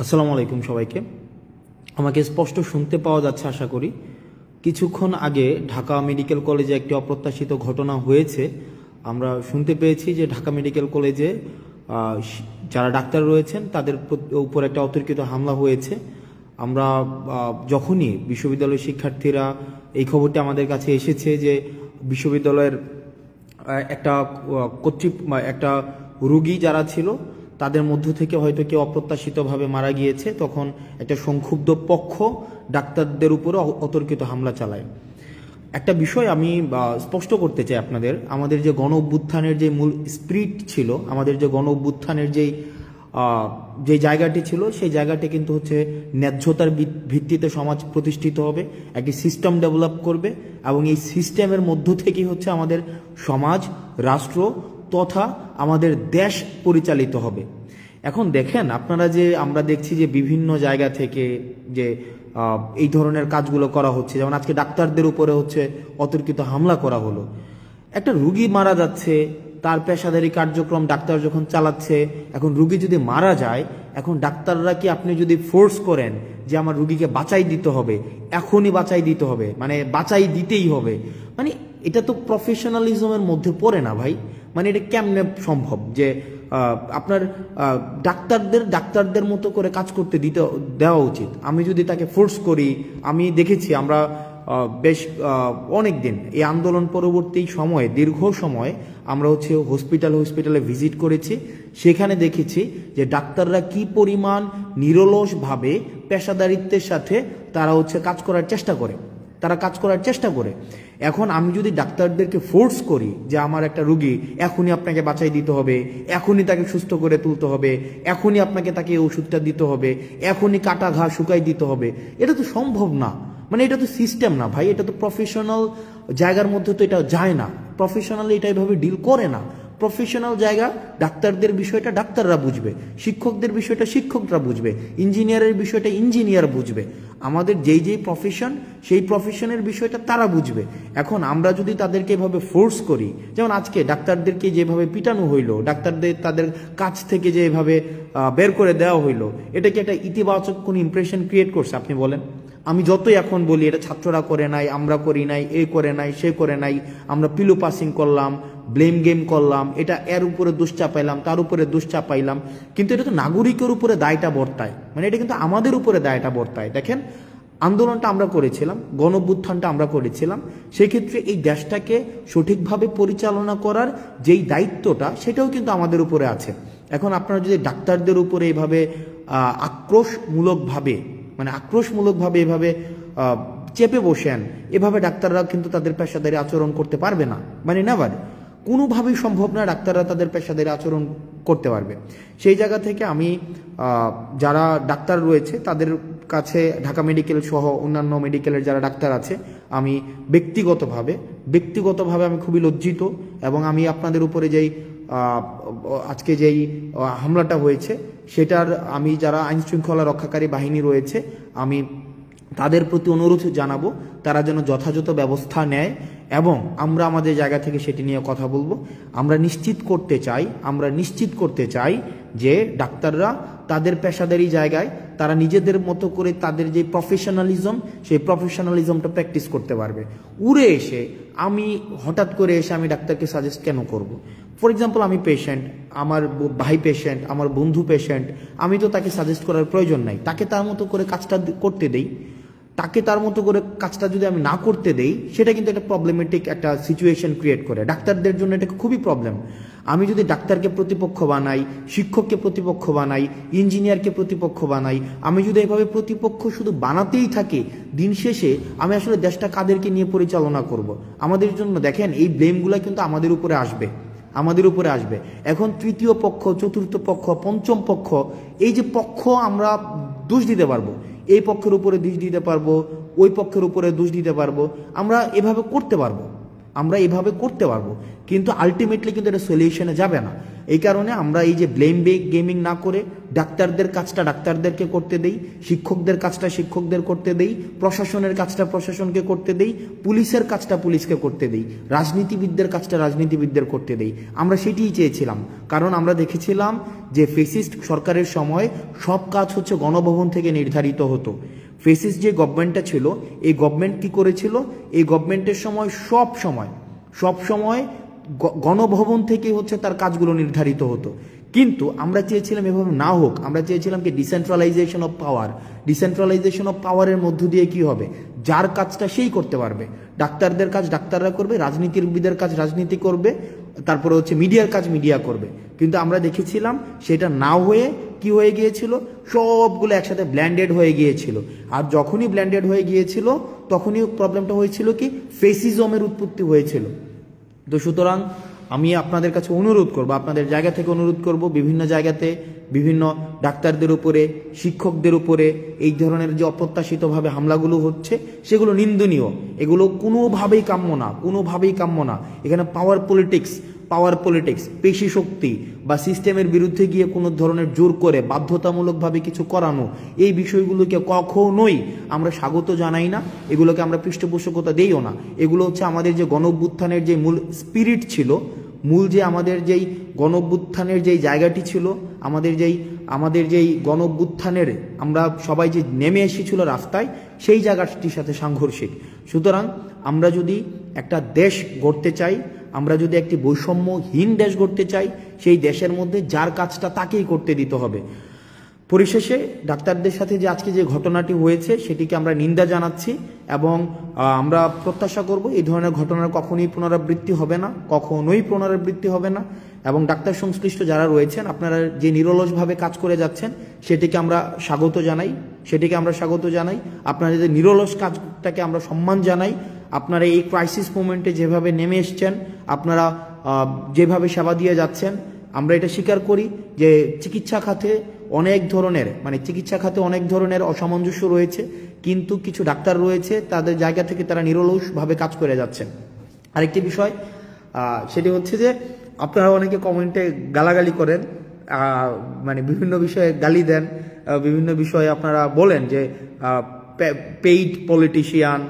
আসসালামু আলাইকুম সবাইকে। আমাকে স্পষ্ট শুনতে পাওয়া যাচ্ছে আশা করি। কিছুক্ষণ আগে ঢাকা মেডিকেল কলেজে একটি অপ্রত্যাশিত ঘটনা হয়েছে। আমরা শুনতে পেয়েছি যে ঢাকা মেডিকেল কলেজে যারা ডাক্তার রয়েছেন তাদের উপর একটা অতর্কিত হামলা হয়েছে। আমরা যখনই বিশ্ববিদ্যালয়ের শিক্ষার্থীরা এই খবরটি আমাদের কাছে এসেছে যে বিশ্ববিদ্যালয়ের একটা রোগী যারা ছিল তাদের মধ্য থেকে হয়তো কেউ অপ্রত্যাশিতভাবে মারা গিয়েছে, তখন একটা সংক্ষুব্ধ পক্ষ ডাক্তারদের উপরে অতর্কিত হামলা চালায়। একটা বিষয় আমি স্পষ্ট করতে চাই আপনাদের, আমাদের যে গণ অভ্যুত্থানের যে মূল স্পিরিট ছিল, আমাদের যে গণ অভ্যুত্থানের যে জায়গাটি ছিল, সেই জায়গাটি কিন্তু হচ্ছে ন্যায্যতার ভিত্তিতে সমাজ প্রতিষ্ঠিত হবে, একটি সিস্টেম ডেভেলপ করবে এবং এই সিস্টেমের মধ্য থেকেই হচ্ছে আমাদের সমাজ, রাষ্ট্র তথা আমাদের দেশ পরিচালিত হবে। এখন দেখেন আপনারা, যে আমরা দেখছি যে বিভিন্ন জায়গা থেকে যে এই ধরনের কাজগুলো করা হচ্ছে, যেমন আজকে ডাক্তারদের উপরে হচ্ছে অতর্কিত হামলা করা হলো। একটা রুগী মারা যাচ্ছে, তার পেশাদারি কার্যক্রম ডাক্তার যখন চালাচ্ছে, এখন রুগী যদি মারা যায়, এখন ডাক্তাররা কি আপনি যদি ফোর্স করেন যে আমার রুগীকে বাঁচাই দিতে হবে, এখনই বাঁচাই দিতে হবে, মানে বাঁচাই দিতেই হবে, মানে এটা তো প্রফেশনালিজমের মধ্যে পড়ে না ভাই। মানে এটা কেমনে সম্ভব যে আপনার ডাক্তারদের মতো করে কাজ করতে দেওয়া উচিত। আমি যদি তাকে ফোর্স করি, আমি দেখেছি আমরা বেশ অনেক দিন এই আন্দোলন পরবর্তী সময়ে, দীর্ঘ সময় আমরা হচ্ছে হসপিটালে ভিজিট করেছি, সেখানে দেখেছি যে ডাক্তাররা কি পরিমাণ নিরলসভাবে পেশাদারিত্বের সাথে তারা হচ্ছে কাজ করার চেষ্টা করে। এখন আমি যদি ডাক্তারদেরকে ফোর্স করি যে আমার একটা রুগী এখনই আপনাকে বাঁচাই দিতে হবে, এখনই তাকে সুস্থ করে তুলতে হবে, এখনই আপনাকে তাকে ওষুধটা দিতে হবে, এখনই কাটা ঘা শুকাই দিতে হবে, এটা তো সম্ভব না। মানে এটা তো সিস্টেম না ভাই, এটা তো প্রফেশনাল জায়গার মধ্যে তো এটা যায় না। প্রফেশনালি এটা এভাবে ডিল করে না। প্রফেশনাল জায়গা, ডাক্তারদের বিষয়টা ডাক্তাররা বুঝবে, শিক্ষকদের বিষয়টা শিক্ষকরা বুঝবে, ইঞ্জিনিয়ারের বিষয়টা ইঞ্জিনিয়ার বুঝবে, আমাদের যেই প্রফেশন সেই প্রফেশনের বিষয়টা তারা বুঝবে। এখন আমরা যদি তাদেরকে এভাবে ফোর্স করি, যেমন আজকে ডাক্তারদেরকে যেভাবে পিটানো হইলো, ডাক্তারদের তাদের কাছ থেকে যে এভাবে বের করে দেওয়া হইলো, এটা কি একটা ইতিবাচক কোন ইমপ্রেশন ক্রিয়েট করছে আপনি বলেন? আমি যতই এখন বলি এটা ছাত্ররা করে নাই, আমরা করি নাই, এ করে নাই, সে করে নাই, আমরা পিলো পাসিং করলাম, ব্লেম গেম করলাম, এটা এর উপরে দোষ চাপাইলাম, তার উপরে দোষ চাপাইলাম, কিন্তু এটা তো নাগরিকের উপরে দায়টা বর্তায়। মানে এটা কিন্তু আমাদের উপরে দায়টা বর্তায়। দেখেন, আন্দোলনটা আমরা করেছিলাম, গণ অভ্যুত্থানটা আমরা করেছিলাম, সেই ক্ষেত্রে এই দেশটাকে সঠিকভাবে পরিচালনা করার যেই দায়িত্বটা, সেটাও কিন্তু আমাদের উপরে আছে। এখন আপনারা যদি ডাক্তারদের উপরে এইভাবে আক্রোশমূলকভাবে এভাবে চেপে বসেন, এভাবে ডাক্তাররা কিন্তু তাদের পেশাদারি আচরণ করতে পারবে না। মানে নেভার, কোনোভাবেই সম্ভব না ডাক্তাররা তাদের পেশাদারি আচরণ করতে পারবে। সেই জায়গা থেকে আমি যারা ডাক্তার রয়েছে তাদের কাছে, ঢাকা মেডিকেল সহ অন্যান্য মেডিকেলের যারা ডাক্তার আছে, আমি ব্যক্তিগতভাবে আমি খুবই লজ্জিত, এবং আমি আপনাদের উপরে আজকে যেই হামলাটা হয়েছে সেটার, আমি যারা আইন শৃঙ্খলা রক্ষাকারী বাহিনী রয়েছে, আমি তাদের প্রতি অনুরোধ জানাবো তারা যেন যথাযথ ব্যবস্থা নেয়, এবং আমরা আমাদের জায়গা থেকে সেটি নিয়ে কথা বলবো। আমরা নিশ্চিত করতে চাই যে ডাক্তাররা তাদের পেশাদারি জায়গায় তারা নিজেদের মতো করে তাদের যে প্রফেশনালিজম, সেই প্রফেশনালিজমটা প্র্যাকটিস করতে পারবে। আমি হঠাৎ করে এসে আমি ডাক্তারকে সাজেস্ট কেন করব? ফর এক্সাম্পল, আমি পেশেন্ট, আমার ভাই পেশেন্ট, আমার বন্ধু পেশেন্ট, আমি তো তাকে সাজেস্ট করার প্রয়োজন নাই। তাকে তার মতো করে কাজটা করতে দেই। তাকে তার মতো করে কাজটা যদি আমি না করতে দেই, সেটা কিন্তু একটা প্রবলেমেটিক একটা সিচুয়েশন ক্রিয়েট করে ডাক্তারদের জন্য। এটা খুবই প্রবলেম। আমি যদি ডাক্তারকে প্রতিপক্ষ বানাই, শিক্ষককে প্রতিপক্ষ বানাই, ইঞ্জিনিয়ারকে প্রতিপক্ষ বানাই, আমি যদি এভাবে প্রতিপক্ষ শুধু বানাতেই থাকি, দিন শেষে আমি আসলে দেশটা কাদেরকে নিয়ে পরিচালনা করব? আমাদের জন্য দেখেন, এই ব্লেমগুলো কিন্তু আমাদের উপরে আসবে। এখন তৃতীয় পক্ষ, চতুর্থ পক্ষ, পঞ্চম পক্ষ, এই যে পক্ষ আমরা দোষ দিতে পারবো, এই পক্ষের উপরে দোষ দিতে পারবো, ওই পক্ষের উপরে দোষ দিতে পারবো, আমরা এভাবে করতে পারবো, কিন্তু আলটিমেটলি কিন্তু এটা সলিউশনে যাবে না। এই কারণে আমরা এই যে ব্লেম গেমিং না করে ডাক্তারদের কাজটা ডাক্তারদেরকে করতে দেই, শিক্ষকদের কাজটা শিক্ষকদের করতে দেই, প্রশাসনের কাজটা প্রশাসনকে করতে দেই, পুলিশের কাজটা পুলিশকে করতে দেই, রাজনীতিবিদদের কাজটা রাজনীতিবিদদের করতে দেই। আমরা সেটিই চেয়েছিলাম, কারণ আমরা দেখেছিলাম যে ফেসিস্ট সরকারের সময় সব কাজ হচ্ছে গণভবন থেকে নির্ধারিত হতো। ফেসিস্ট যে গভর্নমেন্টটা ছিল, এই গভর্নমেন্ট কি করেছিল, এই গভর্নমেন্টের সময় সব সময় গণভবন থেকে হচ্ছে তার কাজগুলো নির্ধারিত হতো। কিন্তু আমরা চেয়েছিলাম এভাবে না হোক, আমরা চেয়েছিলাম কি decentralisation of power. Decentralisation of পাওয়ারের মধ্য দিয়ে কি হবে, যার কাজটা সেই করতে পারবে। ডাক্তারদের কাজ ডাক্তাররা করবে, রাজনীতিবিদের কাজ রাজনীতি করবে, তারপরে হচ্ছে মিডিয়ার কাজ মিডিয়া করবে। কিন্তু আমরা দেখেছিলাম সেটা না হয়ে কি হয়ে গিয়েছিল, সবগুলো একসাথে ব্ল্যান্ডেড হয়ে গিয়েছিল। আর যখনই ব্ল্যান্ডেড হয়ে গিয়েছিল তখনই প্রবলেমটা হয়েছিল কি, ফেসিজমের উৎপত্তি হয়েছিল। তো সুতরাং আমি আপনাদের কাছে অনুরোধ করব, আপনাদের জায়গা থেকে অনুরোধ করব, বিভিন্ন জায়গাতে বিভিন্ন ডাক্তারদের উপরে, শিক্ষকদের উপরে এই ধরনের যে অপ্রত্যাশিতভাবে হামলাগুলো হচ্ছে সেগুলো নিন্দনীয়। এগুলো কোনোভাবেই কাম্য না। এখানে পাওয়ার পলিটিক্স, পেশি শক্তি বা সিস্টেমের বিরুদ্ধে গিয়ে কোনো ধরনের জোর করে বাধ্যতামূলকভাবে কিছু করানো, এই বিষয়গুলোকে কখনোই আমরা স্বাগত জানাই না, এগুলোকে আমরা পৃষ্ঠপোষকতা দেইও না। এগুলো হচ্ছে আমাদের যে গণঅভ্যুত্থানের যে মূল স্পিরিট ছিল, আমাদের যেই গণঅভ্যুত্থানের যেই জায়গাটি ছিল, আমাদের যেই গণঅভ্যুত্থানের আমরা সবাই যে নেমে এসেছিল রাস্তায়, সেই জায়গাটির সাথে সাংঘর্ষিক। সুতরাং আমরা যদি একটা দেশ গড়তে চাই, আমরা যদি একটি বৈষম্যহীন দেশ গড়তে চাই, সেই দেশের মধ্যে যার কাজটা তাকেই করতে দিতে হবে। পরিশেষে ডাক্তারদের সাথে যে আজকে যে ঘটনাটি হয়েছে সেটিকে আমরা নিন্দা জানাচ্ছি এবং আমরা প্রত্যাশা করব এই ধরনের ঘটনার কখনোই পুনরাবৃত্তি হবে না। এবং ডাক্তার সংশ্লিষ্ট যারা রয়েছেন, আপনারা যে নিরলসভাবে কাজ করে যাচ্ছেন সেটিকে আমরা স্বাগত জানাই। আপনারা যে নিরলস কাজটাকে আমরা সম্মান জানাই। আপনারা এই ক্রাইসিস মোমেন্টে যেভাবে নেমে এসছেন, আপনারা যেভাবে সেবা দিয়ে যাচ্ছেন, আমরা এটা স্বীকার করি যে চিকিৎসা খাতে অনেক ধরনের অসামঞ্জস্য রয়েছে, কিন্তু কিছু ডাক্তার রয়েছে তাদের জায়গা থেকে তারা নিরলসভাবে কাজ করে যাচ্ছেন। আরেকটি বিষয় সেটি হচ্ছে যে আপনারা অনেকে কমেন্টে গালাগালি করেন, বিভিন্ন বিষয়ে গালি দেন, বিভিন্ন বিষয়ে আপনারা বলেন যে পেইড পলিটিশিয়ান,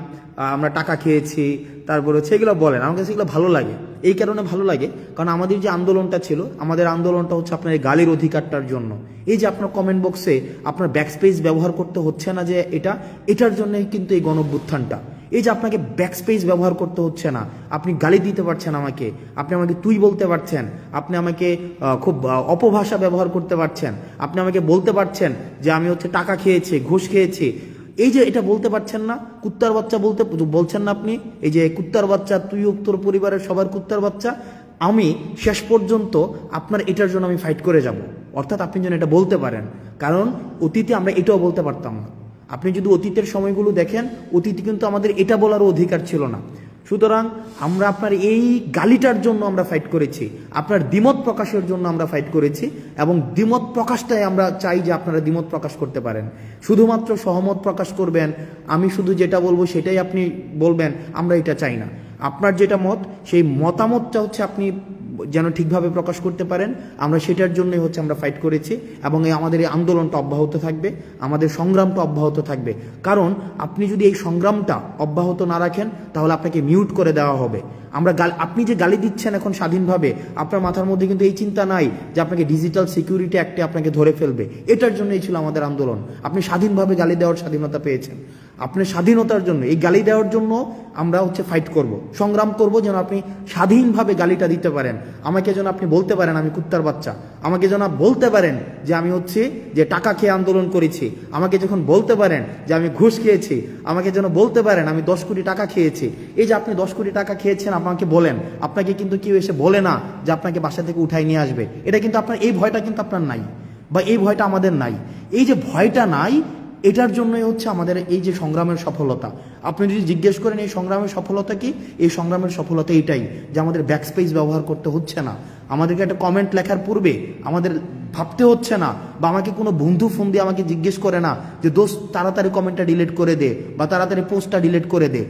আমরা টাকা খেয়েছি, তারপর হচ্ছে এগুলো বলেন। আমার কাছে এগুলো ভালো লাগে, এই কারণে ভালো লাগে কারণ আমাদের যে আন্দোলনটা ছিল, আমাদের আন্দোলনটা হচ্ছে আপনার এই গালির অধিকারটার জন্য। এই যে আপনার কমেন্ট বক্সে আপনার ব্যাকস্পেস ব্যবহার করতে হচ্ছে না, যে এটার জন্যই কিন্তু এই গণঅভ্যুত্থানটা। এই যে আপনাকে ব্যাকস্পেস ব্যবহার করতে হচ্ছে না, আপনি গালি দিতে পারছেন আমাকে, আপনি আমাকে তুই বলতে পারছেন, আপনি আমাকে খুব অপভাষা ব্যবহার করতে পারছেন, আপনি আমাকে বলতে পারছেন যে আমি হচ্ছে টাকা খেয়েছি, ঘুষ খেয়েছি। এই যে এটা বলতে পারছেন না, কুত্তার বাচ্চা বলছেন না আপনি, এই যে কুত্তার বাচ্চা, তুই তোর পরিবারের সবার কুত্তার বাচ্চা, আমি শেষ পর্যন্ত আপনার এটার জন্য আমি ফাইট করে যাব। অর্থাৎ আপনি যেন এটা বলতে পারেন, কারণ অতীতে আমরা এটাও বলতে পারতাম না। আপনি যদি অতীতের সময়গুলো দেখেন, অতীতে কিন্তু আমাদের এটা বলারও অধিকার ছিল না। সুতরাং আমরা আপনার এই গালিটার জন্য আমরা ফাইট করেছি, আপনার দ্বিমত প্রকাশের জন্য আমরা ফাইট করেছি, এবং দ্বিমত প্রকাশটাই আমরা চাই যে আপনারা দ্বিমত প্রকাশ করতে পারেন। শুধুমাত্র সহমত প্রকাশ করবেন, আমি শুধু যেটা বলবো সেটাই আপনি বলবেন, আমরা এটা চাই না। আপনার যেটা মত, সেই মতামতটা হচ্ছে আপনি যেন ঠিকভাবে প্রকাশ করতে পারেন, আমরা সেটার জন্যই হচ্ছে আমরা ফাইট করেছি। এবং আমাদের এই আন্দোলনটা অব্যাহত থাকবে, আমাদের সংগ্রামটা অব্যাহত থাকবে। কারণ আপনি যদি এই সংগ্রামটা অব্যাহত না রাখেন তাহলে আপনাকে মিউট করে দেওয়া হবে। আপনি যে গালি দিচ্ছেন এখন স্বাধীনভাবে, আপনার মাথার মধ্যে কিন্তু এই চিন্তা নাই যে আপনাকে ডিজিটাল সিকিউরিটি অ্যাক্টে আপনাকে ধরে ফেলবে। এটার জন্যই ছিল আমাদের আন্দোলন। আপনি স্বাধীনভাবে গালি দেওয়ার স্বাধীনতা পেয়েছেন, আপনার স্বাধীনতার জন্য, এই গালি দেওয়ার জন্য আমরা হচ্ছে ফাইট করব, সংগ্রাম করব, যেন আপনি স্বাধীনভাবে গালিটা দিতে পারেন। আমাকে যেন আপনি বলতে পারেন আমি কুত্তার বাচ্চা, আমাকে যেন বলতে পারেন যে আমি হচ্ছে যে টাকা খেয়ে আন্দোলন করেছি, আমাকে যখন বলতে পারেন যে আমি ঘুষ খেয়েছি, আমাকে যেন বলতে পারেন আমি 10 কোটি টাকা খেয়েছি। এই যে আপনি 10 কোটি টাকা খেয়েছেন, আমাকে বলেন, আপনাকে কিন্তু কেউ এসে বলে না যে আপনাকে বাসা থেকে উঠাই নিয়ে আসবে। এটা কিন্তু আপনার, এই ভয়টা কিন্তু আপনার নাই, বা এই ভয়টা আমাদের নাই। এই যে ভয়টা নাই, এটার জন্যই হচ্ছে আমাদের এই যে সংগ্রামের সফলতা। আপনি যদি জিজ্ঞেস করেন এই সংগ্রামের সফলতা কি, এই সংগ্রামের সফলতা এইটাই যে আমাদের ব্যাকস্পেস ব্যবহার করতে হচ্ছে না, আমাদেরকে একটা কমেন্ট লেখার পূর্বে আমাদের ভাবতে হচ্ছে না, বা আমাকে কোনো বন্ধু ফোন দিয়ে আমাকে জিজ্ঞেস করে না যে দোস্ত তাড়াতাড়ি কমেন্টটা ডিলিট করে দে বা তাড়াতাড়ি পোস্টটা ডিলিট করে দে।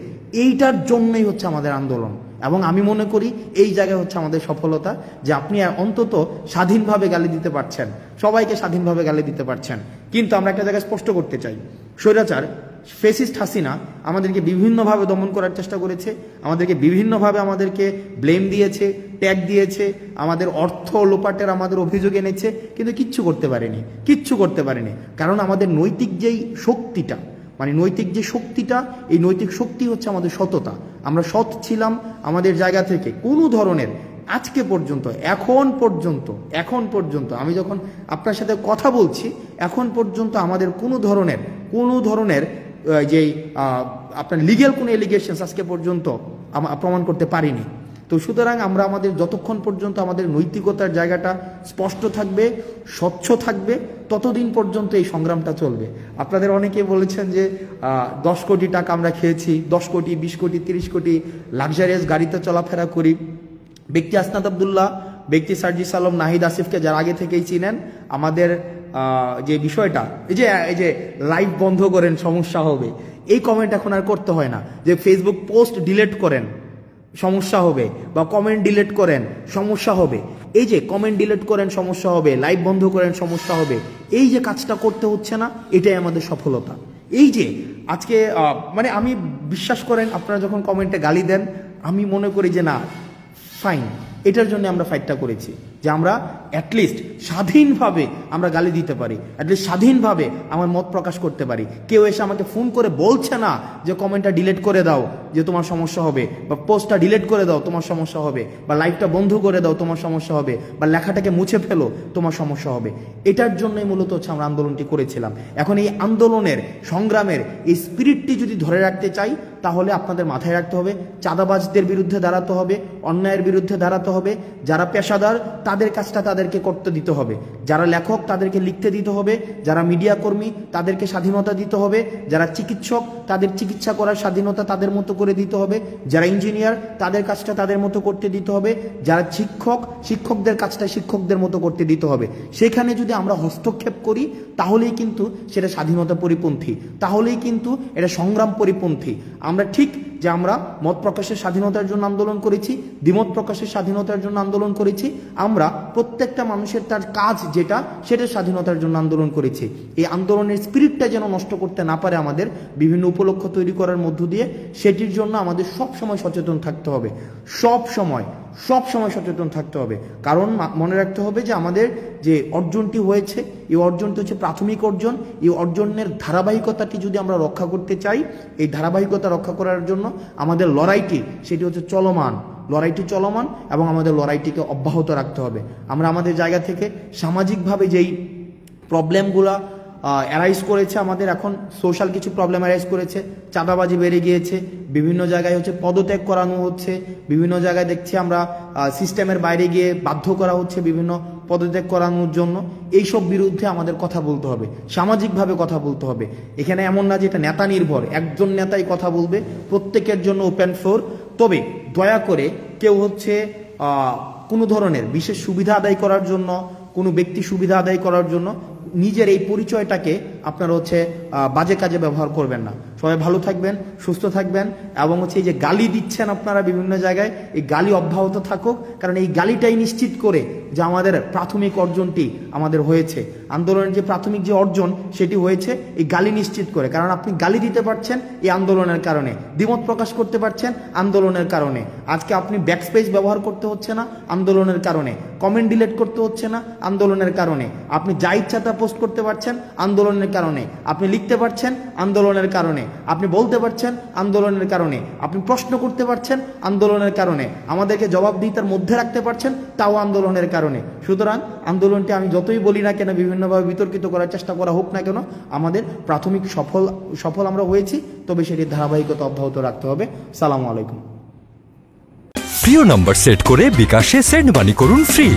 এইটার জন্যই হচ্ছে আমাদের আন্দোলন। এবং আমি মনে করি এই জায়গায় হচ্ছে আমাদের সফলতা, যে আপনি অন্তত স্বাধীনভাবে গালি দিতে পারছেন, সবাইকে স্বাধীনভাবে গালি দিতে পারছেন। কিন্তু আমরা একটা জায়গায় স্পষ্ট করতে চাই, স্বৈরাচার ফেসিস্ট হাসিনা আমাদেরকে বিভিন্নভাবে দমন করার চেষ্টা করেছে, আমাদেরকে বিভিন্নভাবে আমাদেরকে ব্লেম দিয়েছে, ট্যাগ দিয়েছে, আমাদের অর্থ লোপাটের আমাদের অভিযোগ এনেছে, কিন্তু কিচ্ছু করতে পারেনি। কারণ আমাদের নৈতিক যেই শক্তিটা, মানে নৈতিক যে শক্তিটা, এই নৈতিক শক্তি হচ্ছে আমাদের সততা। আমরা সৎ ছিলাম আমাদের জায়গা থেকে। কোনো ধরনের আজকে পর্যন্ত, এখন পর্যন্ত আমি যখন আপনার সাথে কথা বলছি, এখন পর্যন্ত আমাদের কোনো ধরনের যেই আপনার লিগ্যাল কোনো এলিগেশনস আজকে পর্যন্ত প্রমাণ করতে পারিনি। তো সুতরাং আমরা আমাদের যতক্ষণ পর্যন্ত আমাদের নৈতিকতার জায়গাটা স্পষ্ট থাকবে, স্বচ্ছ থাকবে, ততদিন পর্যন্ত এই সংগ্রামটা চলবে। আপনাদের অনেকে বলেছেন যে 10 কোটি টাকা আমরা খেয়েছি, 10 কোটি, 20 কোটি, 30 কোটি লাক্সারিয়াস গাড়িতে চলাফেরা করি। ব্যক্তি আসনাদ আব্দুল্লাহ, ব্যক্তি সার্জিস আলম, নাহিদ আসিফকে যারা আগে থেকেই চিনেন, আমাদের যে বিষয়টা, এই যে লাইভ বন্ধ করেন সমস্যা হবে, এই কমেন্ট এখন আর করতে হয় না। যে ফেসবুক পোস্ট ডিলিট করেন সমস্যা হবে, বা কমেন্ট ডিলিট করেন সমস্যা হবে, এই যে কমেন্ট ডিলিট করেন সমস্যা হবে, লাইভ বন্ধ করেন সমস্যা হবে, এই যে কাজটা করতে হচ্ছে না, এটাই আমাদের সফলতা। এই যে আজকে মানে আমি বিশ্বাস করেন, আপনারা যখন কমেন্টে গালি দেন, আমি মনে করি যে না, ফাইন, এটার জন্য আমরা ফাইটটা করেছি, যে আমরা অ্যাটলিস্ট স্বাধীনভাবে আমরা গালি দিতে পারি, অ্যাটলিস্ট স্বাধীনভাবে আমার মত প্রকাশ করতে পারি। কেউ এসে আমাকে ফোন করে বলছে না যে কমেন্টটা ডিলিট করে দাও যে তোমার সমস্যা হবে, বা পোস্টটা ডিলিট করে দাও তোমার সমস্যা হবে, বা লাইভটা বন্ধ করে দাও তোমার সমস্যা হবে, বা লেখাটাকে মুছে ফেলো তোমার সমস্যা হবে। এটার জন্যই মূলত হচ্ছে আমরা আন্দোলনটি করেছিলাম। এখন এই আন্দোলনের, সংগ্রামের এই স্পিরিটটি যদি ধরে রাখতে চাই, তাহলে আপনাদের মাথায় রাখতে হবে, চাঁদাবাজদের বিরুদ্ধে দাঁড়াতে হবে, অন্যায়ের বিরুদ্ধে দাঁড়াতে হবে, যারা পেশাদার তাদের কাজটা তাদেরকে করতে দিতে হবে, যারা লেখক তাদেরকে লিখতে দিতে হবে, যারা মিডিয়া কর্মী তাদেরকে স্বাধীনতা দিতে হবে, যারা চিকিৎসক তাদের চিকিৎসা করার স্বাধীনতা তাদের মতো করে দিতে হবে, যারা ইঞ্জিনিয়ার তাদের কাজটা তাদের মতো করতে দিতে হবে, যারা শিক্ষকদের কাজটা শিক্ষকদের মতো করতে দিতে হবে। সেখানে যদি আমরা হস্তক্ষেপ করি, তাহলেই কিন্তু সেটা স্বাধীনতা পরিপন্থী, তাহলেই কিন্তু এটা সংগ্রাম পরিপন্থী। আমরা ঠিক যে আমরা মত প্রকাশের স্বাধীনতার জন্য আন্দোলন করেছি, দ্বিমত প্রকাশের স্বাধীনতার জন্য আন্দোলন করেছি, আমরা প্রত্যেকটা মানুষের তার কাজ যেটা, সেটার স্বাধীনতার জন্য আন্দোলন করেছি। এই আন্দোলনের স্পিরিটটা যেন নষ্ট করতে না পারে আমাদের বিভিন্ন উপলক্ষ তৈরি করার মধ্য দিয়ে, সেটির জন্য আমাদের সবসময় সচেতন থাকতে হবে, সব সময় সচেতন থাকতে হবে। কারণ মনে রাখতে হবে যে আমাদের যে অর্জনটি হয়েছে, এই অর্জনটি হচ্ছে প্রাথমিক অর্জন। এই অর্জনের ধারাবাহিকতাটি যদি আমরা রক্ষা করতে চাই, এই ধারাবাহিকতা রক্ষা করার জন্য আমাদের লড়াইটি, সেটি হচ্ছে চলমান, এবং আমাদের লড়াইটিকে অব্যাহত রাখতে হবে। আমরা আমাদের জায়গা থেকে সামাজিকভাবে যেই প্রবলেমগুলা অ্যারাইজ করেছে, আমাদের এখন সোশ্যাল কিছু প্রবলেম অ্যারাইজ করেছে, চাঁদাবাজি বেড়ে গিয়েছে, বিভিন্ন জায়গায় হচ্ছে পদত্যাগ করানো হচ্ছে, বিভিন্ন জায়গায় দেখছি আমরা সিস্টেমের বাইরে গিয়ে বাধ্য করা হচ্ছে বিভিন্ন পদত্যাগ করানোর জন্য। এইসব বিরুদ্ধে আমাদের কথা বলতে হবে, সামাজিকভাবে কথা বলতে হবে। এখানে এমন না যে এটা নেতা নির্ভর, একজন নেতাই কথা বলবে, প্রত্যেকের জন্য ওপেন ফ্লোর। তবে দয়া করে কেউ হচ্ছে কোনো ধরনের বিশেষ সুবিধা আদায় করার জন্য, কোনো ব্যক্তি সুবিধা আদায় করার জন্য নিজের এই পরিচয়টাকে আপনারা হচ্ছে বাজে কাজে ব্যবহার করবেন না। সবাই ভালো থাকবেন, সুস্থ থাকবেন, এবং হচ্ছে এই যে গালি দিচ্ছেন আপনারা বিভিন্ন জায়গায়, এই গালি অব্যাহত থাকুক। কারণ এই গালিটাই নিশ্চিত করে যে আমাদের প্রাথমিক অর্জনটি আমাদের হয়েছে, আন্দোলনের যে প্রাথমিক যে অর্জন সেটি হয়েছে এই গালি নিশ্চিত করে। কারণ আপনি গালি দিতে পারছেন এই আন্দোলনের কারণে, দ্বিমত প্রকাশ করতে পারছেন আন্দোলনের কারণে, আজকে আপনি ব্যাকস্পেস ব্যবহার করতে হচ্ছে না আন্দোলনের কারণে, কমেন্ট ডিলিট করতে হচ্ছে না আন্দোলনের কারণে, আপনি যা ইচ্ছা তা পোস্ট করতে পারছেন আন্দোলনের কারণে, আপনি লিখতে পারছেন আন্দোলনের কারণে, আপনি বলতে পারছেন আন্দোলনের কারণে, আপনি প্রশ্ন করতে পারছেন আন্দোলনের কারণে, আমাদেরকে জবাবদিহিতার মধ্যে রাখতে পারছেন তাও আন্দোলনের কারণে। সুতরাং আন্দোলনটি আমি যতই বলি না কেন, বিভিন্নভাবে বিতর্কিত করার চেষ্টা করা হোক না কেন, আমাদের প্রাথমিক সফল আমরা হয়েছি, তবে সেটির ধারাবাহিকতা অব্যাহত রাখতে হবে। সালামু আলাইকুম। প্রিয় নাম্বার সেট করে বিকাশে সেন্ড মানি করুন ফ্রি।